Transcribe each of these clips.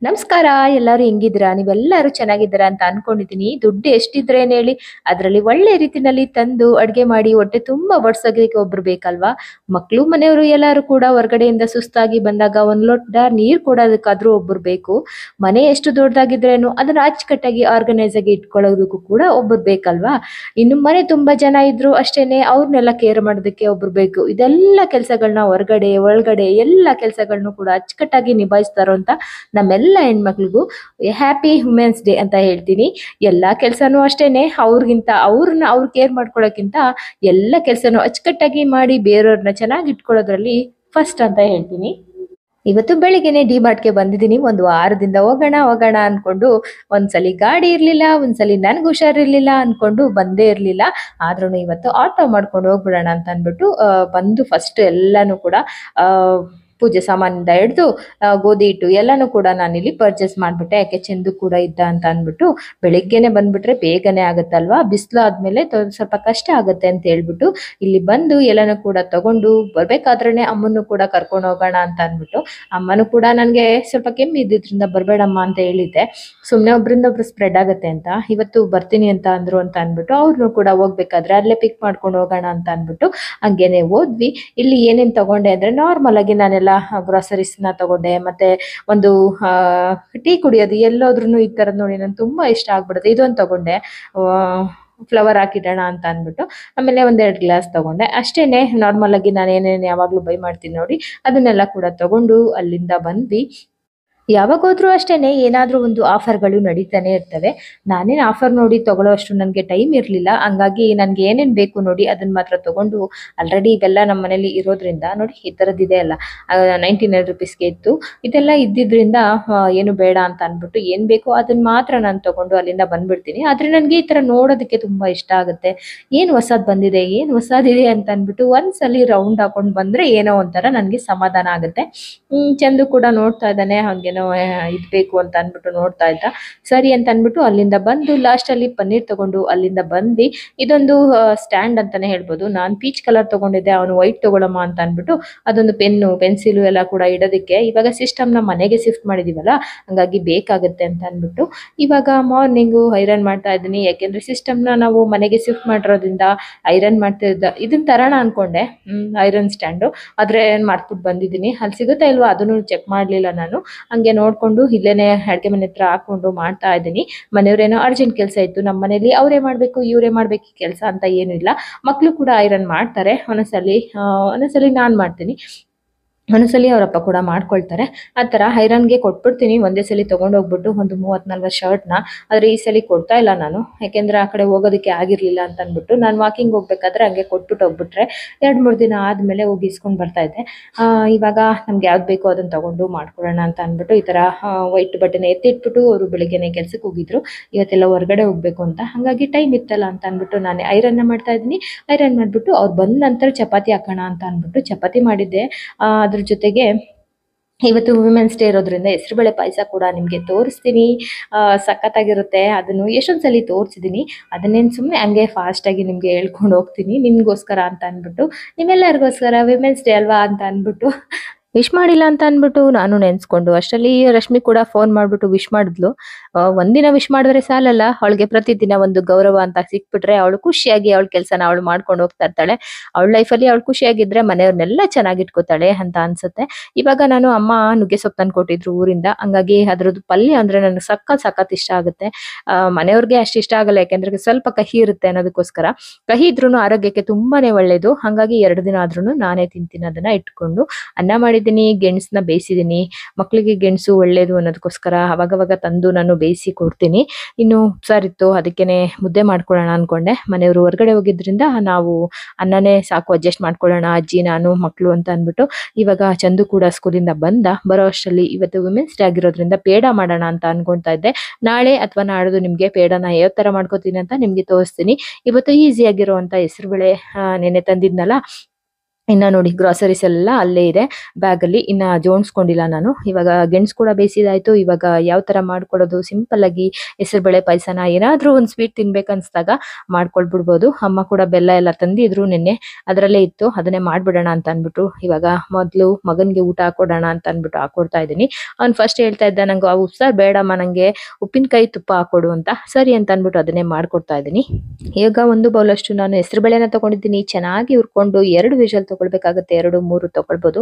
ನಮಸ್ಕಾರ. ಎಲ್ಲರೂ ಹೆಂಗಿದ್ದೀರಾ? ನೀವೆಲ್ಲರೂ ಚೆನ್ನಾಗಿದ್ದೀರಾ ಅಂತ ಅನ್ಕೊಂಡಿದ್ದೀನಿ. ದುಡ್ಡು ಎಷ್ಟಿದ್ರೇನ್ ಹೇಳಿ, ಅದ್ರಲ್ಲಿ ಒಳ್ಳೆ ರೀತಿನಲ್ಲಿ ತಂದು ಅಡ್ಗೆ ಮಾಡಿ ಹೊಟ್ಟೆ ತುಂಬಾ ಬಡ್ಸೋದಕ್ಕೆ ಒಬ್ರು ಬೇಕಲ್ವಾ? ಮಕ್ಳು ಮನೆಯವರು ಎಲ್ಲರೂ ಕೂಡ ಹೊರಗಡೆಯಿಂದ ಸುಸ್ತಾಗಿ ಬಂದಾಗ ಒಂದ್ ಲೋಟ ನೀರ್ ಕೊಡೋದಕ್ಕಾದ್ರೂ ಒಬ್ರು ಬೇಕು. ಮನೆ ಎಷ್ಟು ದೊಡ್ಡದಾಗಿದ್ರೇನು ಅದನ್ನ ಅಚ್ಚುಕಟ್ಟಾಗಿ ಆರ್ಗನೈಸ್ ಆಗಿ ಇಟ್ಕೊಳ್ಳೋದಕ್ಕೂ ಕೂಡ ಒಬ್ರು ಬೇಕಲ್ವಾ? ಇನ್ನು ಮನೆ ತುಂಬಾ ಜನ ಇದ್ರು ಅಷ್ಟೇನೆ ಅವ್ರನ್ನೆಲ್ಲ ಕೇರ್ ಮಾಡೋದಕ್ಕೆ ಒಬ್ರು ಬೇಕು. ಇದೆಲ್ಲ ಕೆಲಸಗಳನ್ನ ಹೊರಗಡೆ ಒಳಗಡೆ ಎಲ್ಲ ಕೆಲಸಗಳನ್ನು ಕೂಡ ಅಚ್ಚುಕಟ್ಟಾಗಿ ನಿಭಾಯಿಸ್ತಾರೋ ಅಂತ ನಮ್ಮೆಲ್ಲ ಹೆಣ್ಮಕ್ಳಿಗೂ ಹ್ಯಾಪಿ ವುಮೆನ್ಸ್ ಡೇ ಅಂತ ಹೇಳ್ತೀನಿ. ಎಲ್ಲಾ ಕೆಲ್ಸನೂ ಅಷ್ಟೇನೆ ಅವ್ರು ಕೇರ್ ಮಾಡ್ಕೊಳ್ಳೋಕ್ಕಿಂತ ಎಲ್ಲ ಕೆಲ್ಸನೂ ಅಚ್ಚುಕಟ್ಟಾಗಿ ಮಾಡಿ ಬೇರೆಯವ್ರನ್ನ ಚೆನ್ನಾಗಿ ಇಟ್ಕೊಳ್ಳೋದ್ರಲ್ಲಿ ಫಸ್ಟ್ ಅಂತ ಹೇಳ್ತೀನಿ. ಇವತ್ತು ಬೆಳಿಗ್ಗೆನೆ ಡಿಮಾರ್ಟ್ಗೆ ಬಂದಿದ್ದೀನಿ. ಒಂದು ವಾರದಿಂದ ಹೋಗೋಣ ಹೋಗೋಣ ಅನ್ಕೊಂಡು ಒಂದ್ಸಲಿ ಗಾಡಿ ಇರ್ಲಿಲ್ಲ, ಒಂದ್ಸಲಿ ನನ್ಗೆ ಹುಷಾರಿರ್ಲಿಲ್ಲ ಅನ್ಕೊಂಡು ಬಂದೇ ಇರ್ಲಿಲ್ಲ. ಆದ್ರೂ ಇವತ್ತು ಆಟೋ ಮಾಡ್ಕೊಂಡು ಹೋಗ್ಬಿಡೋಣ ಅಂತ ಅನ್ಬಿಟ್ಟು ಬಂದು ಫಸ್ಟ್ ಎಲ್ಲಾನು ಕೂಡ ಆ ಪೂಜೆ ಸಾಮಾನಿಂದ ಹಿಡ್ದು ಗೋಧಿ ಹಿಟ್ಟು ಎಲ್ಲಾನು ಕೂಡ ನಾನಿಲ್ಲಿ ಪರ್ಚೇಸ್ ಮಾಡ್ಬಿಟ್ಟೆ. ಯಾಕೆ ಚಂದು ಕೂಡ ಇದ್ದ ಅಂತ ಅನ್ಬಿಟ್ಟು ಬೆಳಿಗ್ಗೆನೆ ಬಂದ್ಬಿಟ್ರೆ ಬೇಗನೆ ಆಗುತ್ತಲ್ವಾ, ಬಿಸಿಲು ಆದ್ಮೇಲೆ ಸ್ವಲ್ಪ ಕಷ್ಟ ಆಗುತ್ತೆ ಅಂತ ಹೇಳ್ಬಿಟ್ಟು ಇಲ್ಲಿ ಬಂದು ಎಲ್ಲಾನು ಕೂಡ ತಗೊಂಡು ಬರ್ಬೇಕಾದ್ರೇನೆ ಅಮ್ಮನ್ನು ಕೂಡ ಕರ್ಕೊಂಡು ಹೋಗೋಣ ಅಂತ ಅನ್ಬಿಟ್ಟು, ಅಮ್ಮನು ಕೂಡ ನನ್ಗೆ ಸ್ವಲ್ಪ ಕೆಮ್ಮು ಇದ್ದಿದ್ರಿಂದ ಬರ್ಬೇಡಮ್ಮ ಅಂತ ಹೇಳಿದ್ದೆ. ಸುಮ್ನೆ ಒಬ್ರಿಂದ ಒಬ್ರು ಸ್ಪ್ರೆಡ್ ಆಗುತ್ತೆ ಅಂತ ಇವತ್ತು ಬರ್ತೀನಿ ಅಂತ ಅಂದ್ರು ಅಂತ ಅನ್ಬಿಟ್ಟು ಅವ್ರನ್ನು ಕೂಡ ಹೋಗ್ಬೇಕಾದ್ರೆ ಅಲ್ಲೇ ಪಿಕ್ ಮಾಡ್ಕೊಂಡು ಹೋಗೋಣ ಅಂತ ಅನ್ಬಿಟ್ಟು ಹಂಗೇನೆ ಹೋದ್ವಿ. ಇಲ್ಲಿ ಏನೇನ್ ತಗೊಂಡೆ ಅಂದ್ರೆ ನಾರ್ಮಲ್ ಆಗಿ ನಾನೆಲ್ಲ ಗ್ರಾಸರೀಸ್ ನ ತಗೊಂಡೆ. ಮತ್ತೆ ಒಂದು ಟೀ ಕುಡಿಯೋದು ಎಲ್ಲೋದ್ರೂ ಈ ತರದ್ ನೋಡಿ ನನ್ಗೆ ತುಂಬಾ ಇಷ್ಟ ಆಗ್ಬಿಡುತ್ತೆ. ಇದೊಂದು ತಗೊಂಡೆ, ಫ್ಲವರ್ ಹಾಕಿಡೋಣ ಅಂತ ಅನ್ಬಿಟ್ಟು. ಆಮೇಲೆ ಒಂದೆರಡು ಗ್ಲಾಸ್ ತಗೊಂಡೆ ಅಷ್ಟೇನೆ. ನಾರ್ಮಲ್ ಆಗಿ ನಾನು ಏನೇನು ಯಾವಾಗ್ಲೂ ಬೈ ಮಾಡ್ತೀನಿ ನೋಡಿ ಅದನ್ನೆಲ್ಲ ಕೂಡ ತಗೊಂಡು ಅಲ್ಲಿಂದ ಬಂದ್ವಿ. ಯಾವಾಗ ಹೋದ್ರೂ ಅಷ್ಟೇನೆ ಏನಾದ್ರೂ ಒಂದು ಆಫರ್ಗಳು ನಡೀತಾನೆ ಇರ್ತವೆ. ನಾನೇನು ಆಫರ್ ನೋಡಿ ತಗೊಳ್ಳೋ ಅಷ್ಟು ನನಗೆ ಟೈಮ್ ಇರಲಿಲ್ಲ. ಹಂಗಾಗಿ ನನ್ಗೆ ಏನೇನ್ ಬೇಕು ನೋಡಿ ಅದನ್ನ ಮಾತ್ರ ತಗೊಂಡು, ಆಲ್ರೆಡಿ ಇವೆಲ್ಲ ನಮ್ಮ ಮನೇಲಿ ಇರೋದ್ರಿಂದ ನೋಡಿ ಈ ತರದ್ದಿದೆ ಅಲ್ಲ, 99 ರುಪೀಸ್ಗೆ ಇತ್ತು. ಇದೆಲ್ಲ ಇದ್ದಿದ್ರಿಂದ ಏನು ಬೇಡ ಅಂತ ಅನ್ಬಿಟ್ಟು ಏನ್ ಬೇಕೋ ಅದನ್ನ ಮಾತ್ರ ನಾನು ತಗೊಂಡು ಅಲ್ಲಿಂದ ಬಂದ್ಬಿಡ್ತೀನಿ. ಆದ್ರೆ ನನ್ಗೆ ಈ ತರ ನೋಡೋದಕ್ಕೆ ತುಂಬಾ ಇಷ್ಟ ಆಗುತ್ತೆ. ಏನ್ ಹೊಸದ್ ಬಂದಿದೆ, ಏನ್ ಹೊಸದಿದೆ ಅಂತ ಅನ್ಬಿಟ್ಟು ಒಂದ್ಸಲಿ ರೌಂಡ್ ಹಾಕೊಂಡ್ ಬಂದ್ರೆ ಏನೋ ಒಂಥರ ನನ್ಗೆ ಸಮಾಧಾನ ಆಗುತ್ತೆ. ಚಂದು ಕೂಡ ನೋಡ್ತಾ ಇದ್ದಾನೆ, ಹಂಗೇನೋ ಇದ್ ಬೇಕು ಅಂತ ಅನ್ಬಿಟ್ಟು ನೋಡ್ತಾ ಇದ್ದ. ಸರಿ ಅಂತ ಅನ್ಬಿಟ್ಟು ಅಲ್ಲಿಂದ ಬಂದು ಲಾಸ್ಟ್ ಅಲ್ಲಿ ಪನ್ನೀರ್ ತಗೊಂಡು ಅಲ್ಲಿಂದ ಬಂದ್ವಿ. ಇದೊಂದು ಸ್ಟ್ಯಾಂಡ್ ಅಂತಾನೆ ಹೇಳ್ಬೋದು. ನಾನ್ ಪೀಚ್ ಕಲರ್ ತಗೊಂಡಿದ್ದೆ, ಅವನು ವೈಟ್ ತಗೊಳಮ್ಮ ಅಂತ ಅನ್ಬಿಟ್ಟು ಅದೊಂದು ಪೆನ್ನು ಪೆನ್ಸಿಲು ಎಲ್ಲ ಕೂಡ ಇಡೋದಕ್ಕೆ. ಇವಾಗ ಸಿಸ್ಟಮ್ ನ ಮನೆಗೆ ಶಿಫ್ಟ್ ಮಾಡಿದೀವಲ್ಲ, ಹಂಗಾಗಿ ಬೇಕಾಗುತ್ತೆ ಅಂತ ಅನ್ಬಿಟ್ಟು ಇವಾಗ ಮಾರ್ನಿಂಗು ಐರನ್ ಮಾಡ್ತಾ ಇದ್ದೀನಿ. ಯಾಕೆಂದ್ರೆ ಸಿಸ್ಟಮ್ ನ ನಾವು ಮನೆಗೆ ಶಿಫ್ಟ್ ಮಾಡಿರೋದ್ರಿಂದ ಐರನ್ ಮಾಡ್ತಿದ್ದ ಇದನ್ನ ತರೋಣ ಅನ್ಕೊಂಡೆ, ಐರನ್ ಸ್ಟ್ಯಾಂಡು. ಆದ್ರೆ ಮಾಡ್ಬಿಟ್ಟು ಬಂದಿದ್ದೀನಿ. ಅಲ್ಲಿ ಸಿಗುತ್ತಾ ಇಲ್ವಾ ಅದನ್ನು ಚೆಕ್ ಮಾಡ್ಲಿಲ್ಲ ನಾನು. ಹಂಗೆ ನೋಡ್ಕೊಂಡು ಇಲ್ಲೇನೆ ಅಡ್ಗೆ ಮನೆ ಹತ್ರ ಹಾಕೊಂಡು ಮಾಡ್ತಾ ಇದ್ದೀನಿ. ಮನೆಯವ್ರೇನೋ ಅರ್ಜೆಂಟ್ ಕೆಲಸ ಇತ್ತು ನಮ್ಮ ಮನೇಲಿ, ಅವರೇ ಮಾಡ್ಬೇಕು ಇವರೇ ಮಾಡ್ಬೇಕು ಕೆಲಸ ಅಂತ ಏನು ಇಲ್ಲ. ಮಕ್ಳು ಕೂಡ ಐರನ್ ಮಾಡ್ತಾರೆ ಒಂದೊಂದ್ಸಲಿ ನಾನ್ ಮಾಡ್ತೀನಿ, ಒಂದೊಂದ್ಸಲಿ ಅವರಪ್ಪ ಕೂಡ ಮಾಡ್ಕೊಳ್ತಾರೆ. ಆ ಥರ ಐರನ್ಗೆ ಕೊಟ್ಬಿಡ್ತೀನಿ. ಒಂದೇ ಸಲ ತೊಗೊಂಡೋಗ್ಬಿಟ್ಟು ಒಂದು 30-40 ಶರ್ಟ್ನ. ಆದರೆ ಈ ಸಲ ಕೊಡ್ತಾ ಇಲ್ಲ ನಾನು, ಯಾಕೆಂದರೆ ಆ ಕಡೆ ಹೋಗೋದಕ್ಕೆ ಆಗಿರಲಿಲ್ಲ ಅಂತ ಅಂದ್ಬಿಟ್ಟು ನಾನು ವಾಕಿಂಗ್ ಹೋಗ್ಬೇಕಾದ್ರೆ ಹಂಗೆ ಕೊಟ್ಬಿಟ್ಟು ಹೋಗ್ಬಿಟ್ರೆ 2-3 ದಿನ ಆದಮೇಲೆ ಹೋಗಿ ಇಸ್ಕೊಂಡು ಬರ್ತಾ ಇದ್ದೆ. ಇವಾಗ ನಮ್ಗೆ ಯಾವ್ದು ಬೇಕೋ ಅದನ್ನು ತೊಗೊಂಡು ಮಾಡ್ಕೊಳ್ಳೋಣ ಅಂತ ಅಂದ್ಬಿಟ್ಟು ಈ ಥರ ವೈಟ್ ಬಟ್ಟೆನ ಎತ್ತಿಟ್ಬಿಟ್ಟು ಅವರು ಬೆಳಿಗ್ಗೆನೆ ಕೆಲ್ಸಕ್ಕೆ ಹೋಗಿದ್ರು. ಇವತ್ತೆಲ್ಲ ಹೊರಗಡೆ ಹೋಗಬೇಕು ಅಂತ, ಹಾಗಾಗಿ ಟೈಮ್ ಇತ್ತಲ್ಲ ಅಂತ ಅಂದ್ಬಿಟ್ಟು ನಾನೇ ಐರನ್ನ ಮಾಡ್ತಾ ಇದ್ದೀನಿ. ಐರನ್ ಮಾಡಿಬಿಟ್ಟು ಅವ್ರು ಬಂದ ನಂತರ ಚಪಾತಿ ಹಾಕೋಣ ಅಂತ ಅಂದ್ಬಿಟ್ಟು ಚಪಾತಿ ಮಾಡಿದ್ದೆ. ಅದ್ರ ಜೊತೆಗೆ ಇವತ್ತು ವುಮೆನ್ಸ್ ಡೇ ಇರೋದ್ರಿಂದ ಹೆಸರುಬೇಳೆ ಪಾಯಸ ಕೂಡ ನಿಮಗೆ ತೋರಿಸ್ತೀನಿ. ಸಖತ್ತಾಗಿರುತ್ತೆ. ಅದನ್ನು ಎಷ್ಟೊಂದು ಸಲ ತೋರಿಸಿದ್ದೀನಿ. ಅದನ್ನೇನು ಸುಮ್ಮನೆ ಹಂಗೆ ಫಾಸ್ಟಾಗಿ ನಿಮಗೆ ಹೇಳ್ಕೊಂಡು ಹೋಗ್ತೀನಿ ನಿಮಗೋಸ್ಕರ ಅಂತ ಅಂದ್ಬಿಟ್ಟು, ನಿಮ್ಮೆಲ್ಲರಿಗೋಸ್ಕರ ವುಮೆನ್ಸ್ ಡೇ ಅಲ್ವಾ ಅಂತ ಅಂದ್ಬಿಟ್ಟು ವಿಶ್ ಮಾಡಿಲ್ಲ ಅಂತ ಅಂದ್ಬಿಟ್ಟು ನಾನು ನೆನೆಸ್ಕೊಂಡು ಅಷ್ಟರಲ್ಲಿ ರಶ್ಮಿ ಕೂಡ ಫೋನ್ ಮಾಡಿಬಿಟ್ಟು ವಿಶ್ ಮಾಡಿದ್ಲು. ಒಂದಿನ ವಿಶ್ ಮಾಡಿದ್ರೆ ಸಾಲಲ್ಲ, ಅವಳಿಗೆ ಪ್ರತಿದಿನ ಒಂದು ಗೌರವ ಅಂತ ಸಿಕ್ಬಿಟ್ರೆ ಅವಳು ಖುಷಿಯಾಗಿ ಅವಳ ಕೆಲಸನ ಅವಳು ಮಾಡ್ಕೊಂಡು ಹೋಗ್ತಾ ಇರ್ತಾಳೆ. ಅವಳ ಲೈಫಲ್ಲಿ ಅವಳು ಖುಷಿಯಾಗಿದ್ರೆ ಮನೆಯವ್ರನ್ನೆಲ್ಲ ಚೆನ್ನಾಗಿ ಇಟ್ಕೋತಾಳೆ ಅಂತ ಅನ್ಸುತ್ತೆ. ಇವಾಗ ನಾನು ಅಮ್ಮ ನುಗ್ಗೆ ಸೊಪ್ಪು ತಂದು ಕೊಟ್ಟಿದ್ರು ಊರಿಂದ, ಹಂಗಾಗಿ ಅದ್ರದ್ದು ಪಲ್ಯ ಅಂದ್ರೆ ನನಗೆ ಸಖತ್ ಇಷ್ಟ ಆಗುತ್ತೆ. ಮನೆಯವ್ರಿಗೆ ಅಷ್ಟು ಇಷ್ಟ ಆಗಲ್ಲ, ಯಾಕೆಂದ್ರೆ ಸ್ವಲ್ಪ ಕಹಿ ಇರುತ್ತೆ ಅನ್ನೋದಕ್ಕೋಸ್ಕರ. ಕಹಿ ಇದ್ರೂ ಆರೋಗ್ಯಕ್ಕೆ ತುಂಬಾನೇ ಒಳ್ಳೇದು. ಹಾಗಾಗಿ 2 ದಿನ ಆದ್ರೂ ನಾನೇ ತಿಂತೀನಿ ಅದನ್ನ ಇಟ್ಕೊಂಡು. ಅನ್ನ ಮಾಡಿದ್ದೀನಿ, ಗೆಣಸನ್ನ ಬೇಯಿಸಿದ್ದೀನಿ. ಮಕ್ಕಳಿಗೆ ಗೆಣಸು ಒಳ್ಳೇದು ಅನ್ನೋದಕ್ಕೋಸ್ಕರ ಅವಾಗವಾಗ ತಂದು ನಾನು ಬೇಯಿಸಿ ಕೊಡ್ತೀನಿ. ಇನ್ನು ಉಪ್ಸಾರಿತ್ತು, ಅದಕ್ಕೇನೆ ಮುದ್ದೆ ಮಾಡ್ಕೊಳ್ಳೋಣ ಅನ್ಕೊಂಡೆ. ಮನೆಯವರು ಹೊರಗಡೆ ಹೋಗಿದ್ರಿಂದ ನಾವು ಅನ್ನನೇ ಸಾಕು ಅಡ್ಜಸ್ಟ್ ಮಾಡ್ಕೊಳ್ಳೋಣ ಅಜ್ಜಿ ನಾನು ಮಕ್ಕಳು ಅಂತ ಅಂದ್ಬಿಟ್ಟು. ಇವಾಗ ಚಂದು ಕೂಡ ಸ್ಕೂಲಿಂದ ಬರೋ ಅಷ್ಟರಲ್ಲಿ ಇವತ್ತು ವುಮೆನ್ಸ್ ಡೇ ಆಗಿರೋದ್ರಿಂದ ಪೇಡ ಮಾಡೋಣ ಅಂತ ಅನ್ಕೊಂತಾ ಇದ್ದೆ. ನಾಳೆ ಅಥವಾ ನಾಡ್ದು ನಿಮ್ಗೆ ಪೇಡನ ಯಾವ ತರ ಮಾಡ್ಕೋತೀನಿ ಅಂತ ನಿಮ್ಗೆ ತೋರಿಸ್ತೀನಿ. ಇವತ್ತು ಈಸಿ ಆಗಿರುವಂತ ಹೆಸರುಬೇಳೆ ನೆನೆ ತಂದಿದ್ನಲ್ಲ, ಇನ್ನ ನೋಡಿ ಗ್ರಾಸರೀಸ್ ಎಲ್ಲ ಅಲ್ಲೇ ಇದೆ ಬ್ಯಾಗಲ್ಲಿ. ಇನ್ನ ಜೋಡಿಸ್ಕೊಂಡಿಲ್ಲ ನಾನು. ಇವಾಗ ಗೆಣಸು ಕೂಡ ಬೇಯಿಸಿದಾಯ್ತು. ಇವಾಗ ಯಾವ ತರ ಮಾಡ್ಕೊಳ್ಳೋದು, ಸಿಂಪಲ್ ಆಗಿ ಹೆಸರುಬೇಳೆ ಪಾಯಸನ ಏನಾದ್ರೂ ಒಂದು ಸ್ವೀಟ್ ತಿನ್ಬೇಕನ್ಸ್ದಾಗ ಮಾಡ್ಕೊಳ್ಬಿಡ್ಬೋದು. ಅಮ್ಮ ಕೂಡ ಬೆಲ್ಲ ಎಲ್ಲ ತಂದಿದ್ರು ನಿನ್ನೆ, ಅದರಲ್ಲೇ ಇತ್ತು, ಅದನ್ನೇ ಮಾಡ್ಬಿಡೋಣ ಅಂತ ಅನ್ಬಿಟ್ಟು ಇವಾಗ ಮೊದಲು ಮಗನ್ಗೆ ಊಟ ಹಾಕೊಡೋಣ ಅಂತ ಅನ್ಬಿಟ್ಟು ಹಾಕೊಡ್ತಾ ಇದ್ದೀನಿ. ಅವ್ನು ಫಸ್ಟ್ ಹೇಳ್ತಾ ಇದ್ದ, ನಂಗೆ ಆ ಉಪ್ಸಾರು ಬೇಡಮ್ಮ, ನಂಗೆ ಉಪ್ಪಿನಕಾಯಿ ತುಪ್ಪ ಹಾಕೊಡು ಅಂತ. ಸರಿ ಅಂತ ಅನ್ಬಿಟ್ಟು ಅದನ್ನೇ ಮಾಡ್ಕೊಡ್ತಾ ಇದ್ದೀನಿ. ಈಗ ಒಂದು ಬೌಲ್ ಅಷ್ಟು ನಾನು ಹೆಸರುಬೇಳೆನ ತಗೊಂಡಿದ್ದೀನಿ. ಚೆನ್ನಾಗಿ ಹುರ್ಕೊಂಡು 2 ವಿಷಲ್ ತಗೊಳ್ಬೇಕಾಗುತ್ತೆ, 2-3 ತಗೊಳ್ಬೋದು.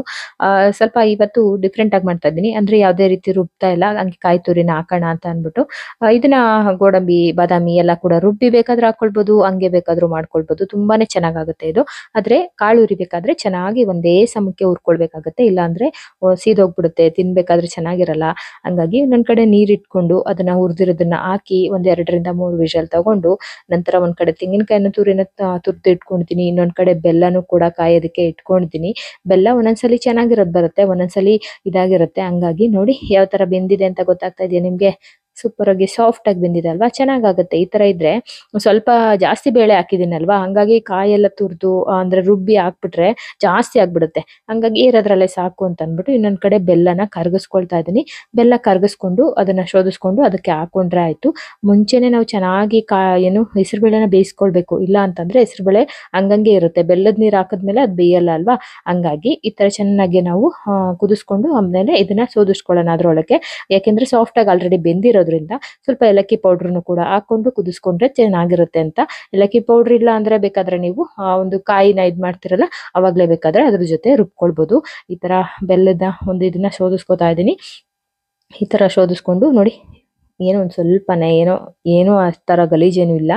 ಸ್ವಲ್ಪ ಇವತ್ತು ಡಿಫ್ರೆಂಟ್ ಆಗಿ ಮಾಡ್ತಾ ಇದ್ದೀನಿ, ಅಂದ್ರೆ ಯಾವುದೇ ರೀತಿ ರುಬ್ತಾ ಇಲ್ಲ, ಹಂಗೆ ಕಾಯಿ ತುರಿನ ಹಾಕೋಣ ಅಂತ ಅನ್ಬಿಟ್ಟು. ಇದನ್ನ ಗೋಡಂಬಿ ಬಾದಾಮಿ ಎಲ್ಲ ಕೂಡ ರುಬ್ಬಿ ಬೇಕಾದ್ರೆ ಹಾಕೊಳ್ಬೋದು, ಹಂಗೆ ಬೇಕಾದ್ರೂ ಮಾಡ್ಕೊಳ್ಬೋದು. ತುಂಬಾನೇ ಚೆನ್ನಾಗಾಗುತ್ತೆ ಇದು. ಆದ್ರೆ ಕಾಳು ಉರಿಬೇಕಾದ್ರೆ ಚೆನ್ನಾಗಿ ಒಂದೇ ಸಮಕ್ಕೆ ಹುರ್ಕೊಳ್ಬೇಕಾಗತ್ತೆ, ಇಲ್ಲ ಅಂದ್ರೆ ಸೀದೋಗ್ಬಿಡುತ್ತೆ, ತಿನ್ಬೇಕಾದ್ರೆ ಚೆನ್ನಾಗಿರಲ್ಲ. ಹಂಗಾಗಿ ಒಂದ್ ಕಡೆ ನೀರ್ ಇಟ್ಕೊಂಡು ಅದನ್ನ ಹುರಿದಿರೋದನ್ನ ಹಾಕಿ 2-3 ವಿಷಲ್ ತಗೊಂಡು ನಂತರ ಒಂದ್ ಕಡೆ ತೆಂಗಿನಕಾಯಿನ ತುರ್ದು ಇಟ್ಕೊಂಡಿದ್ದೀನಿ, ಇನ್ನೊಂದ್ ಕಡೆ ಬೆಲ್ಲನೂ ಕೂಡ ಕಾಯೋದಕ್ಕೆ ಇಟ್ಕೊಂಡಿದ್ದೀನಿ. ಬೆಲ್ಲ ಒಂದೊಂದ್ಸಲಿ ಚೆನ್ನಾಗಿರೋದು ಬರುತ್ತೆ, ಒಂದೊಂದ್ಸಲಿ ಇದಾಗಿರುತ್ತೆ. ಹಂಗಾಗಿ ನೋಡಿ ಯಾವ ತರ ಬೆಂದಿದೆ ಅಂತ ಗೊತ್ತಾಗ್ತಾ ಇದೆಯಾ ನಿಮ್ಗೆ? ಸೂಪರ್ ಆಗಿ ಸಾಫ್ಟ್ ಆಗಿ ಬೆಂದಿದೆ ಅಲ್ವಾ? ಚೆನ್ನಾಗಾಗುತ್ತೆ ಈ ತರ ಇದ್ರೆ. ಸ್ವಲ್ಪ ಜಾಸ್ತಿ ಬೇಳೆ ಹಾಕಿದೀನಲ್ವಾ, ಹಂಗಾಗಿ ಕಾಯೆಲ್ಲ ತುರ್ದು ಅಂದ್ರೆ ರುಬ್ಬಿ ಹಾಕ್ಬಿಟ್ರೆ ಜಾಸ್ತಿ ಆಗ್ಬಿಡುತ್ತೆ. ಹಂಗಾಗಿ ಇರೋದ್ರಲ್ಲೇ ಸಾಕು ಅಂತ ಅನ್ಬಿಟ್ಟು ಇನ್ನೊಂದ್ ಕಡೆ ಬೆಲ್ಲನ ಕರಗಿಸ್ಕೊಳ್ತಾ ಇದೀನಿ. ಬೆಲ್ಲ ಕರಗಿಸ್ಕೊಂಡು ಅದನ್ನ ಶೋಧಿಸ್ಕೊಂಡು ಅದಕ್ಕೆ ಹಾಕೊಂಡ್ರೆ ಆಯ್ತು. ಮುಂಚೆನೆ ನಾವು ಚೆನ್ನಾಗಿ ಹೆಸರುಬೇಳೆನ ಬೇಯಿಸ್ಕೊಳ್ಬೇಕು, ಇಲ್ಲ ಅಂತಂದ್ರೆ ಹೆಸರುಬೇಳೆ ಹಂಗಂಗೆ ಇರುತ್ತೆ. ಬೆಲ್ಲದ ನೀರು ಹಾಕಿದ್ಮೇಲೆ ಅದು ಬೇಯಲ್ಲ ಅಲ್ವಾ? ಹಂಗಾಗಿ ಈ ತರ ಚೆನ್ನಾಗಿ ನಾವು ಕುದಿಸ್ಕೊಂಡು ಆಮೇಲೆ ಇದನ್ನ ಶೋಧಿಸ್ಕೊಳ್ಳೋಣ ಅದ್ರೊಳಗೆ. ಯಾಕೆಂದ್ರೆ ಸಾಫ್ಟ್ ಆಗಿ ಆಲ್ರೆಡಿ ಬೆಂದಿರೋದ್ರಿಂದ ಸ್ವಲ್ಪ ಏಲಕ್ಕಿ ಪೌಡ್ರನ್ನು ಕೂಡ ಹಾಕೊಂಡು ಕುದಿಸ್ಕೊಂಡ್ರೆ ಚೆನ್ನಾಗಿರುತ್ತೆ ಅಂತ. ಏಲಕ್ಕಿ ಪೌಡರ್ ಇಲ್ಲ ಅಂದ್ರೆ ಬೇಕಾದ್ರೆ ನೀವು ಒಂದು ಕಾಯಿನ ಮಾಡ್ತಿರಲ್ಲ, ಅವಾಗ್ಲೇ ಬೇಕಾದ್ರೆ ಅದ್ರ ಜೊತೆ ರುಬ್ಕೊಳ್ಬೋದು. ಈ ತರ ಬೆಲ್ಲದ ಒಂದು ಇದನ್ನ ಶೋಧಿಸ್ಕೊತಾ ಇದ್ದೀನಿ. ಈ ತರ ಶೋಧಿಸ್ಕೊಂಡು ನೋಡಿ, ಏನೋ ಒಂದು ಸ್ವಲ್ಪನೇ ಏನೋ ಆ ತರ ಗಲೀಜೇನು ಇಲ್ಲ.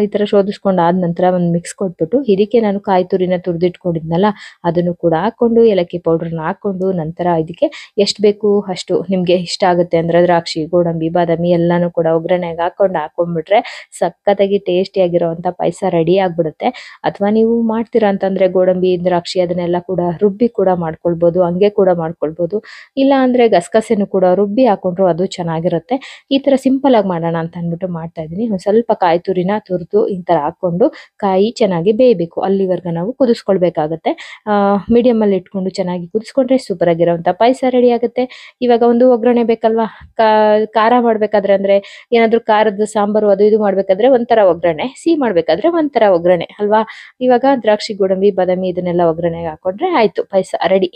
ಈ ತರ ಶೋಧಿಸ್ಕೊಂಡು ಆದ ನಂತರ ಒಂದು ಮಿಕ್ಸ್ ಕೊಟ್ಬಿಟ್ಟು ಇದಕ್ಕೆ ನಾನು ಕಾಯಿ ತುರಿನ ತುರಿದಿಟ್ಕೊಂಡಿದ್ನಲ್ಲ ಅದನ್ನು ಕೂಡ ಹಾಕೊಂಡು ಏಲಕ್ಕಿ ಪೌಡರ್ನ ಹಾಕೊಂಡು ನಂತರ ಇದಕ್ಕೆ ಎಷ್ಟು ಬೇಕು ಅಷ್ಟು ನಿಮ್ಗೆ ಇಷ್ಟ ಆಗುತ್ತೆ ಅಂದ್ರೆ ದ್ರಾಕ್ಷಿ, ಗೋಡಂಬಿ, ಬಾದಾಮಿ ಎಲ್ಲಾನು ಕೂಡ ಒಗ್ಗರಣೆಗೆ ಹಾಕೊಂಡ್ಬಿಟ್ರೆ ಸಖತ್ತಾಗಿ ಟೇಸ್ಟಿ ಆಗಿರುವಂತ ಪಾಯಸ ರೆಡಿ ಆಗ್ಬಿಡುತ್ತೆ. ಅಥವಾ ನೀವು ಮಾಡ್ತೀರಾ ಅಂತಂದ್ರೆ ಗೋಡಂಬಿ, ದ್ರಾಕ್ಷಿ ಅದನ್ನೆಲ್ಲ ಕೂಡ ರುಬ್ಬಿ ಕೂಡ ಮಾಡ್ಕೊಳ್ಬೋದು, ಹಂಗೆ ಕೂಡ ಮಾಡ್ಕೊಳ್ಬೋದು. ಇಲ್ಲ ಅಂದ್ರೆ ಗಸಗಸೆನು ಕೂಡ ರುಬ್ಬಿ ಹಾಕೊಂಡ್ರು ಅದು ಚೆನ್ನಾಗಿರುತ್ತೆ. ಈ ತರ ಸಿಂಪಲ್ ಆಗಿ ಮಾಡೋಣ ಅಂತ ಅನ್ಬಿಟ್ಟು ಮಾಡ್ತಾ ಇದ್ದೀನಿ. ಒಂದ್ ಸ್ವಲ್ಪ ಕಾಯಿ ತುರಿನ ತುರಿದು ಈ ತರ ಹಾಕೊಂಡು ಕಾಯಿ ಚೆನ್ನಾಗಿ ಬೇಯಬೇಕು, ಅಲ್ಲಿವರೆಗೂ ನಾವು ಕುದಿಸ್ಕೊಳ್ಬೇಕಾಗತ್ತೆ. ಮೀಡಿಯಂ ಅಲ್ಲಿ ಇಟ್ಕೊಂಡು ಚೆನ್ನಾಗಿ ಕುದಿಸ್ಕೊಂಡ್ರೆ ಸೂಪರ್ ಆಗಿರೋಂಥ ಪಾಯಸ ರೆಡಿ ಆಗುತ್ತೆ. ಇವಾಗ ಒಂದು ಒಗ್ಗರಣೆ ಬೇಕಲ್ವಾ, ಖಾರ ಮಾಡ್ಬೇಕಾದ್ರೆ ಅಂದ್ರೆ ಏನಾದ್ರು ಖಾರದ ಸಾಂಬಾರು ಅದು ಇದು ಮಾಡ್ಬೇಕಾದ್ರೆ ಒಂಥರ ಒಗ್ಗರಣೆ, ಸಿಹಿ ಮಾಡ್ಬೇಕಾದ್ರೆ ಒಂಥರ ಒಗ್ಗರಣೆ ಅಲ್ವಾ? ಇವಾಗ ದ್ರಾಕ್ಷಿ, ಗೋಡಂಬಿ, ಬಾದಾಮಿ ಇದನ್ನೆಲ್ಲ ಒಗ್ಗರಣೆಗೆ ಹಾಕೊಂಡ್ರೆ ಆಯ್ತು, ಪಾಯಸ ರೆಡಿ.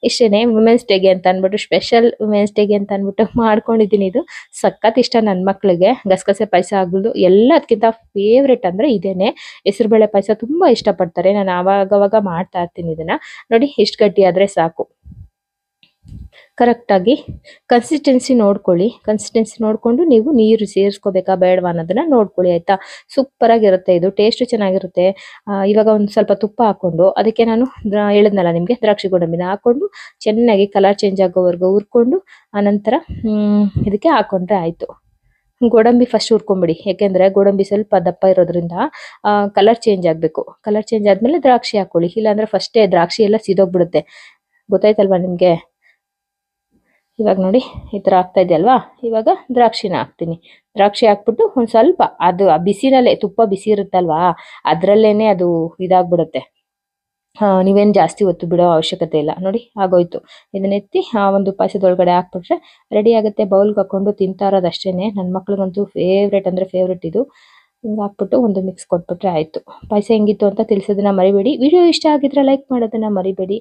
ಇಷ್ಟೇನೆ, ವುಮೆನ್ಸ್ ಡೇಗೆ ಅಂತ ಅನ್ಬಿಟ್ಟು ಸ್ಪೆಷಲ್ ವುಮೆನ್ಸ್ ಡೇಗೆ ಅಂತ ಅನ್ಬಿಟ್ಟು ಮಾಡ್ಕೊಂಡಿದ್ದೀನಿ. ಇದು ಸಖತ್ ಇಷ್ಟ ನನ್ನ ಮಕ್ಳಿಗೆ. ಗಸಗಸೆ ಪಾಯಸ ಆಗ್ಬೋದು, ಎಲ್ಲದಕ್ಕಿಂತ ಫೇವ್ರೆಟ್ ಅಂದ್ರೆ ಇದೇನೆ. ಹೆಸರುಬೇಳೆ ಪಾಯಸ ತುಂಬಾ ಇಷ್ಟಪಡ್ತಾರೆ. ನಾನು ಆವಾಗವಾಗ ಮಾಡ್ತಾ ಇರ್ತೀನಿ ಇದನ್ನ. ನೋಡಿ ಎಷ್ಟು ಗಟ್ಟಿ ಆದ್ರೆ ಸಾಕು. ಕರೆಕ್ಟ್ ಆಗಿ ಕನ್ಸಿಸ್ಟೆನ್ಸಿ ನೋಡ್ಕೊಳ್ಳಿ. ಕನ್ಸಿಸ್ಟೆನ್ಸಿ ನೋಡ್ಕೊಂಡು ನೀವು ನೀರು ಸೇರಿಸ್ಕೋಬೇಕಾ ಬೇಡವಾ ಅನ್ನೋದನ್ನ ನೋಡ್ಕೊಳ್ಳಿ, ಆಯ್ತಾ? ಸೂಪರ್ ಆಗಿರುತ್ತೆ ಇದು, ಟೇಸ್ಟ್ ಚೆನ್ನಾಗಿರುತ್ತೆ. ಇವಾಗ ಒಂದು ಸ್ವಲ್ಪ ತುಪ್ಪ ಹಾಕೊಂಡು ಅದಕ್ಕೆ ನಾನು ಹೇಳಿದ್ನಲ್ಲ ನಿಮ್ಗೆ, ದ್ರಾಕ್ಷಿ ಗೋಡಂಬಿನ ಹಾಕೊಂಡು ಚೆನ್ನಾಗಿ ಕಲರ್ ಚೇಂಜ್ ಆಗೋವರೆಗೂ ಹುರ್ಕೊಂಡು ಆನಂತರ ಇದಕ್ಕೆ ಹಾಕೊಂಡ್ರೆ ಆಯ್ತು. ಗೋಡಂಬಿ ಫಸ್ಟ್ ಹುರ್ಕೊಂಬಿಡಿ, ಯಾಕೆಂದ್ರೆ ಗೋಡಂಬಿ ಸ್ವಲ್ಪ ದಪ್ಪ ಇರೋದ್ರಿಂದ ಕಲರ್ ಚೇಂಜ್ ಆಗ್ಬೇಕು. ಕಲರ್ ಚೇಂಜ್ ಆದ್ಮೇಲೆ ದ್ರಾಕ್ಷಿ ಹಾಕೊಳ್ಳಿ, ಇಲ್ಲಾಂದ್ರೆ ಫಸ್ಟೇ ದ್ರಾಕ್ಷಿ ಎಲ್ಲ ಸಿದೋಗ್ಬಿಡುತ್ತೆ. ಗೊತ್ತಾಯ್ತಲ್ವಾ ನಿಮ್ಗೆ? ಇವಾಗ ನೋಡಿ ಈ ತರ ಆಗ್ತಾ ಇದೆ ಅಲ್ವಾ? ಇವಾಗ ದ್ರಾಕ್ಷಿನ ಹಾಕ್ತೀನಿ. ದ್ರಾಕ್ಷಿ ಹಾಕ್ಬಿಟ್ಟು ಒಂದ್ ಸ್ವಲ್ಪ ಅದು ಆ ಬಿಸಿನಲ್ಲೇ, ತುಪ್ಪ ಬಿಸಿ ಇರುತ್ತಲ್ವಾ ಅದ್ರಲ್ಲೇನೆ ಅದು ಇದಾಗ್ಬಿಡುತ್ತೆ. ನೀವೇನು ಜಾಸ್ತಿ ಹೊತ್ತು ಬಿಡೋ ಅವಶ್ಯಕತೆ ಇಲ್ಲ. ನೋಡಿ ಆಗೋಯ್ತು. ಇದನ್ನ ಎತ್ತಿ ಒಂದು ಪಾಯಸದೊಳಗಡೆ ಹಾಕ್ಬಿಟ್ರೆ ರೆಡಿ ಆಗುತ್ತೆ. ಬೌಲ್ಗೆ ಹಾಕೊಂಡು ತಿಂತಾ ಇರೋದು ಅಷ್ಟೇನೆ. ನನ್ನ ಮಕ್ಳಿಗಂತೂ ಫೇವ್ರೇಟ್ ಅಂದ್ರೆ ಫೇವ್ರೇಟ್ ಇದು. ಹಿಂಗೆ ಹಾಕ್ಬಿಟ್ಟು ಒಂದು ಮಿಕ್ಸ್ ಕೊಟ್ಬಿಟ್ರೆ ಆಯ್ತು. ಪಾಯಸ ಹೆಂಗಿತ್ತು ಅಂತ ತಿಳಿಸೋದನ್ನ ಮರಿಬೇಡಿ. ವಿಡಿಯೋ ಇಷ್ಟ ಆಗಿದ್ರೆ ಲೈಕ್ ಮಾಡೋದನ್ನ ಮರಿಬೇಡಿ.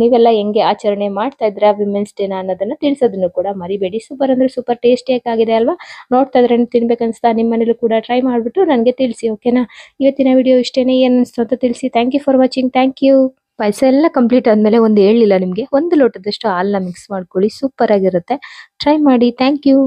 ನೀವೆಲ್ಲ ಹೆಂಗೆ ಆಚರಣೆ ಮಾಡ್ತಾ ಇದ್ರ ವಿಮೆನ್ಸ್ ಡೇನ ಅನ್ನೋದನ್ನ ತಿಳಿಸೋದನ್ನು ಕೂಡ ಮರಿಬೇಡಿ. ಸೂಪರ್ ಅಂದ್ರೆ ಸೂಪರ್ ಟೇಸ್ಟಿಯಾಗಿ ಆಗಿದೆ ಅಲ್ವಾ? ನೋಡ್ತಾ ಇದ್ರೆ ತಿನ್ಬೇಕನ್ಸ್ತಾ ನಿಮ್ಮ ಮನೇಲೂ ಕೂಡ ಟ್ರೈ ಮಾಡ್ಬಿಟ್ಟು ನನಗೆ ತಿಳಿಸಿ, ಓಕೆನಾ? ಇವತ್ತಿನ ವಿಡಿಯೋ ಇಷ್ಟೇನೆ, ಏನು ಅನಿಸ್ತು ಅಂತ ತಿಳಿಸಿ. Thank you for watching. Thank you. ಪಾಯಸ ಎಲ್ಲ ಕಂಪ್ಲೀಟ್ ಆದ್ಮೇಲೆ ಒಂದು ಹೇಳಿಲ್ಲ ನಿಮ್ಗೆ, 1 ಲೋಟದಷ್ಟು ಹಾಲನ್ನ ಮಿಕ್ಸ್ ಮಾಡ್ಕೊಳ್ಳಿ, ಸೂಪರ್ ಆಗಿರುತ್ತೆ. ಟ್ರೈ ಮಾಡಿ. Thank you.